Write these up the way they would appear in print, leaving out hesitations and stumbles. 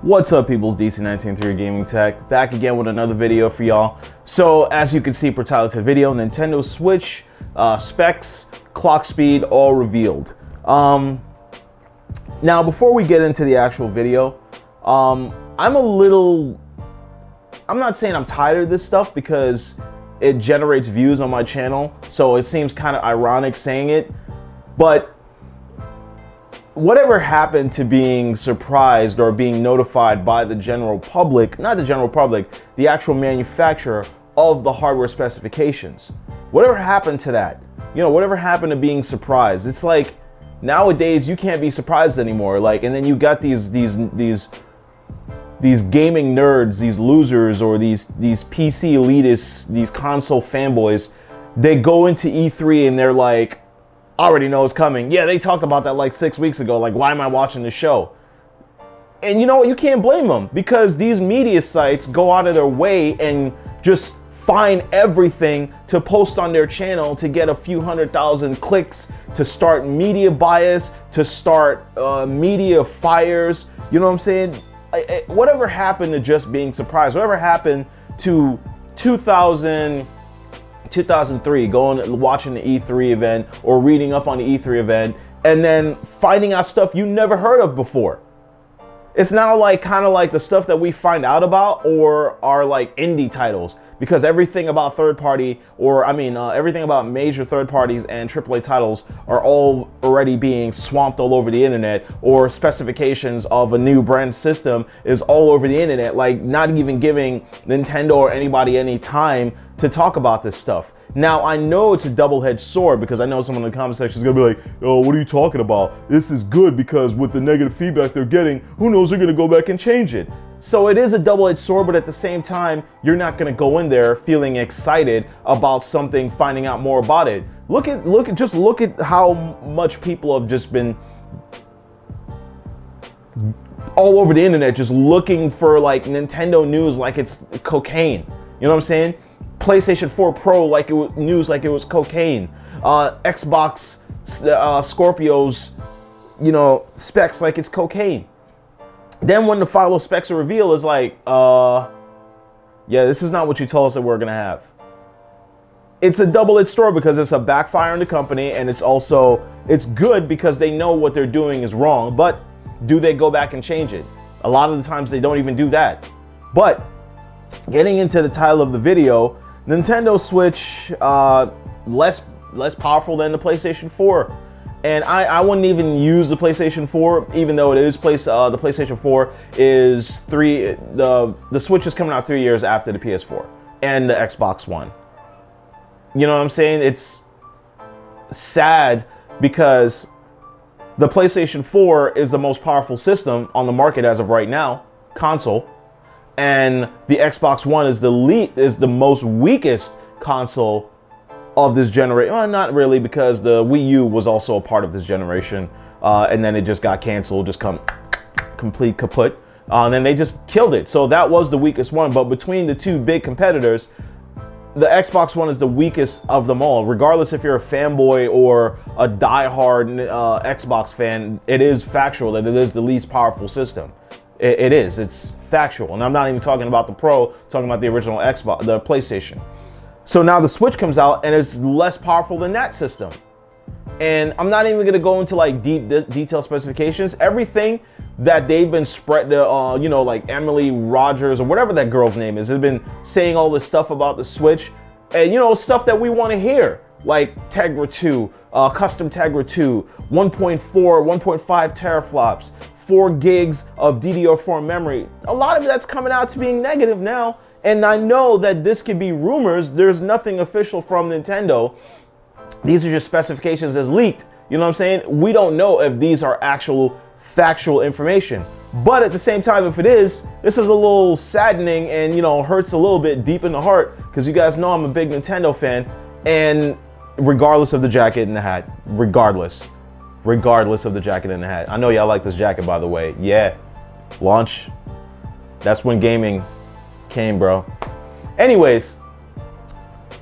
What's up, people's DC193 Gaming Tech, back again with another video for y'all. So as you can see per title of the video, Nintendo Switch specs, clock speed, all revealed. Now before we get into the actual video, I'm not saying I'm tired of this stuff because it generates views on my channel, so it seems kind of ironic saying it, but whatever happened to being surprised or being notified by the general public, not the general public, the actual manufacturer of the hardware specifications? Whatever happened to that? You know, whatever happened to being surprised? It's like nowadays you can't be surprised anymore. Like, and then you got these gaming nerds, these losers, or these PC elitists, these console fanboys. They go into E3 and they're like, I already know it's coming. Yeah, they talked about that like 6 weeks ago. Like, why am I watching the show? And you know what? You can't blame them, because these media sites go out of their way and just find everything to post on their channel to get a few 100,000 clicks, to start media bias, to start media fires. You know what I'm saying? Whatever happened to just being surprised? Whatever happened to 2003, going watching the E3 event or reading up on the E3 event and then finding out stuff you never heard of before? It's now like kind of like the stuff that we find out about or are like indie titles, because everything about everything about major third parties and AAA titles are all already being swamped all over the internet, or specifications of a new brand system is all over the internet, like not even giving Nintendo or anybody any time to talk about this stuff. Now, I know it's a double-edged sword, because I know someone in the comment section is going to be like, oh, what are you talking about? This is good because with the negative feedback they're getting, who knows, they're going to go back and change it. So it is a double-edged sword, but at the same time, you're not going to go in there feeling excited about something, finding out more about it. Look at how much people have just been all over the internet just looking for like Nintendo news like it's cocaine. You know what I'm saying? PlayStation 4 Pro like it was news, like it was cocaine. Xbox Scorpio's, you know, specs like it's cocaine. Then when the final specs are revealed, it's like, yeah, this is not what you told us that we're gonna have. It's a double-edged sword, because it's a backfire on the company, and it's good because they know what they're doing is wrong. But do they go back and change it? A lot of the times they don't even do that. But getting into the title of the video, Nintendo Switch, less powerful than the PlayStation 4. And I wouldn't even use the PlayStation 4, even though it is the PlayStation 4 is the Switch is coming out 3 years after the PS4 and the Xbox One. You know what I'm saying? It's sad because the PlayStation 4 is the most powerful system on the market as of right now, console. And the Xbox One is the most weakest console of this generation. Well, not really, because the Wii U was also a part of this generation, and then it just got canceled, just complete kaput, and then they just killed it. So that was the weakest one. But between the two big competitors, the Xbox One is the weakest of them all. Regardless if you're a fanboy or a diehard Xbox fan, it is factual that it is the least powerful system. It is. It's factual. And I'm not even talking about the Pro, I'm talking about the original Xbox, the PlayStation. So now the Switch comes out and it's less powerful than that system. And I'm not even going to go into like deep detailed specifications. Everything that they've been you know, like Emily Rogers or whatever that girl's name is, they've been saying all this stuff about the Switch, and you know, stuff that we want to hear, like Tegra 2, custom Tegra 2, 1.4, 1.5 teraflops, 4 gigs of DDR4 memory. A lot of that's coming out to being negative now. And I know that this could be rumors. There's nothing official from Nintendo. These are just specifications as leaked. You know what I'm saying? We don't know if these are actual factual information. But at the same time, if it is, this is a little saddening and, you know, hurts a little bit deep in the heart, because you guys know I'm a big Nintendo fan. And regardless of the jacket and the hat, regardless of the jacket and the hat. I know y'all like this jacket, by the way. Yeah, launch. That's when gaming came, bro. Anyways,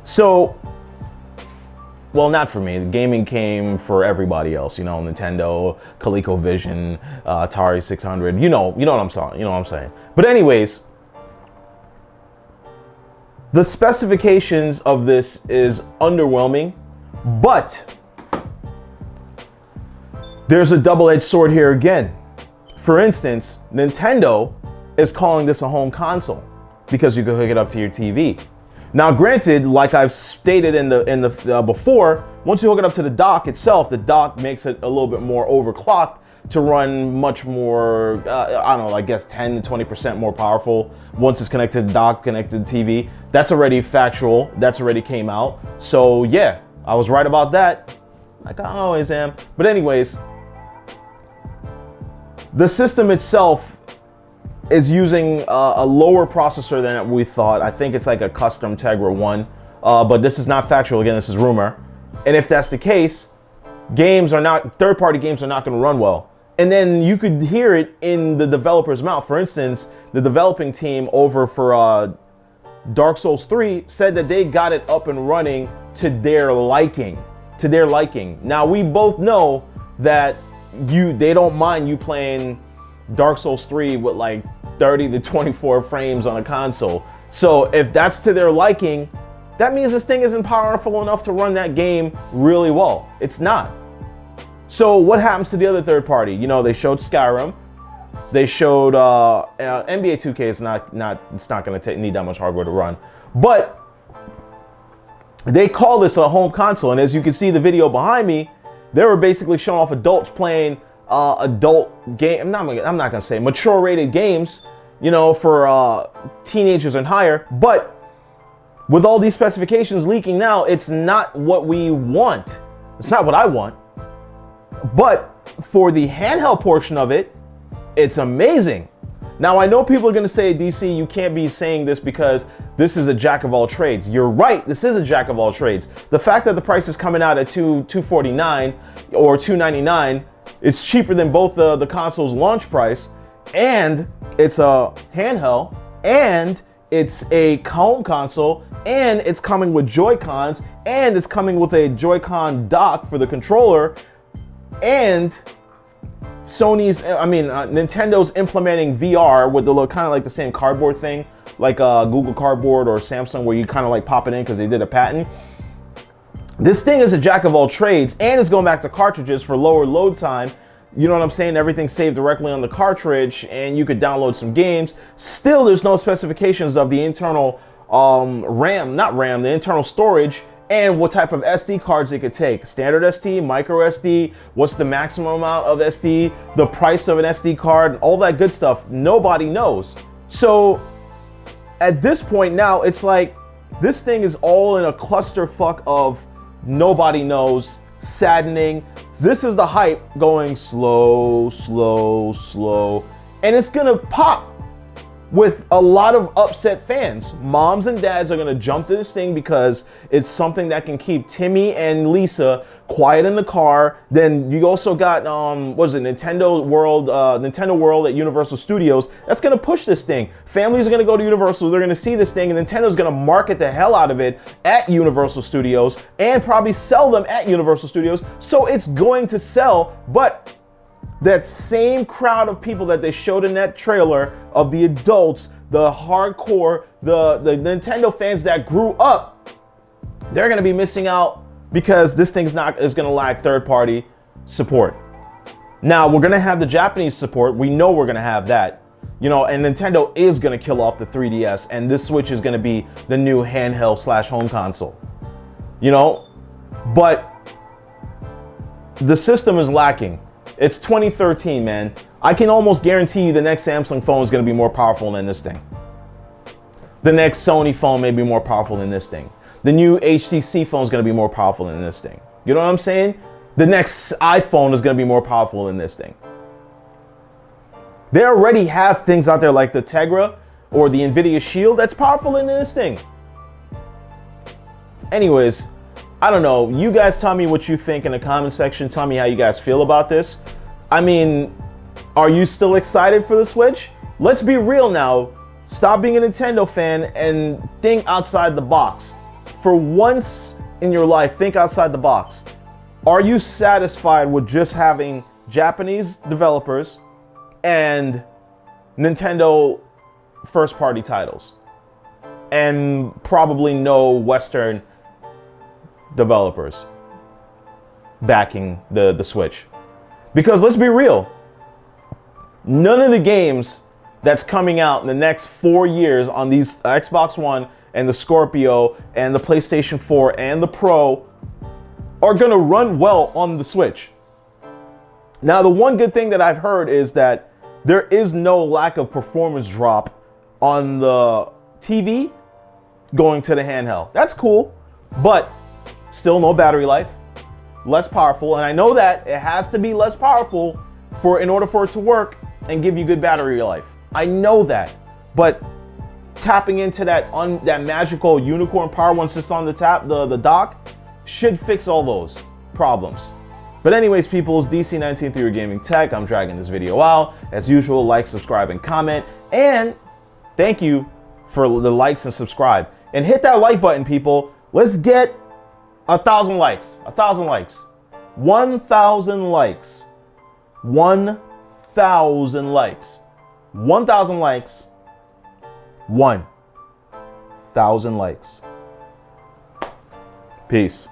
so well, not for me. Gaming came for everybody else. You know, Nintendo, ColecoVision, Atari 600. You know what I'm saying. You know what I'm saying. But anyways, the specifications of this is underwhelming, but there's a double-edged sword here again. For instance, Nintendo is calling this a home console because you can hook it up to your TV. Now, granted, like I've stated in the before, once you hook it up to the dock itself, the dock makes it a little bit more overclocked to run much more, I don't know, I guess 10 to 20% more powerful once it's connected to the dock, connected to TV. That's already factual. That's already came out. So yeah, I was right about that. Like I always am. But anyways, the system itself is using a lower processor than we thought. I think it's like a custom Tegra 1, but this is not factual. Again, this is rumor. And if that's the case, third-party games are not going to run well. And then you could hear it in the developer's mouth. For instance, the developing team over for Dark Souls 3 said that they got it up and running to their liking. Now, we both know that they don't mind you playing Dark Souls 3 with like 30 to 24 frames on a console. So if that's to their liking, that means this thing isn't powerful enough to run that game really well. It's not. So what happens to the other third party? You know, they showed Skyrim. They showed NBA 2K is not going to need that much hardware to run. But they call this a home console, and as you can see the video behind me, they were basically showing off adults playing adult game. I'm not gonna say mature rated games, you know, for teenagers and higher. But with all these specifications leaking now, it's not what we want. It's not what I want. But for the handheld portion of it, it's amazing. Now, I know people are gonna say, DC, you can't be saying this because this is a jack of all trades. You're right, this is a jack of all trades. The fact that the price is coming out at $249 or $299, it's cheaper than both the console's launch price, and it's a handheld, and it's a home console, and it's coming with Joy-Cons, and it's coming with a Joy-Con dock for the controller, and Nintendo's implementing VR with the kind of like the same cardboard thing, like Google Cardboard or Samsung, where you kind of like pop it in because they did a patent. This thing is a jack of all trades, and it's going back to cartridges for lower load time. You know what I'm saying? Everything's saved directly on the cartridge, and you could download some games. Still, there's no specifications of the internal the internal storage, and what type of SD cards it could take. Standard SD, micro SD, what's the maximum amount of SD, the price of an SD card, all that good stuff. Nobody knows. So at this point now, it's like this thing is all in a clusterfuck of nobody knows, saddening. This is the hype going slow, and it's gonna pop with a lot of upset fans. Moms and dads are gonna jump to this thing because it's something that can keep Timmy and Lisa quiet in the car. Then you also got Nintendo World at Universal Studios. That's gonna push this thing. Families are gonna go to Universal, they're gonna see this thing, and Nintendo's gonna market the hell out of it at Universal Studios and probably sell them at Universal Studios. So it's going to sell, but that same crowd of people that they showed in that trailer of the adults, the hardcore, the Nintendo fans that grew up, they're gonna be missing out because this thing's is gonna lack third-party support. Now, we're gonna have the Japanese support. We know we're gonna have that. You know, and Nintendo is gonna kill off the 3DS, and this Switch is gonna be the new handheld / home console. You know, but the system is lacking. It's 2013, man. I can almost guarantee you the next Samsung phone is going to be more powerful than this thing. The next Sony phone may be more powerful than this thing. The new HTC phone is going to be more powerful than this thing. You know what I'm saying? The next iPhone is going to be more powerful than this thing. They already have things out there like the Tegra or the Nvidia Shield that's powerful than this thing. Anyways, I don't know. You guys tell me what you think in the comment section. Tell me how you guys feel about this. I mean, are you still excited for the Switch? Let's be real now. Stop being a Nintendo fan and think outside the box. For once in your life, think outside the box. Are you satisfied with just having Japanese developers and Nintendo first-party titles and probably no Western developers backing the Switch? Because let's be real, none of the games that's coming out in the next 4 years on these Xbox One and the Scorpio and the PlayStation 4 and the Pro are gonna run well on the Switch. Now, the one good thing that I've heard is that there is no lack of performance drop on the TV going to the handheld. That's cool, but still no battery life, less powerful. And I know that it has to be less powerful in order for it to work and give you good battery life. I know that, but tapping into that magical unicorn power once it's on the dock should fix all those problems. But anyways, people, it's DC19 Theory Gaming Tech. I'm dragging this video out. As usual, like, subscribe, and comment. And thank you for the likes and subscribe. And hit that like button, people. Let's get 1,000 likes. 1,000 likes. 1,000 likes. 1,000 likes. 1,000 likes. 1,000 likes. Peace.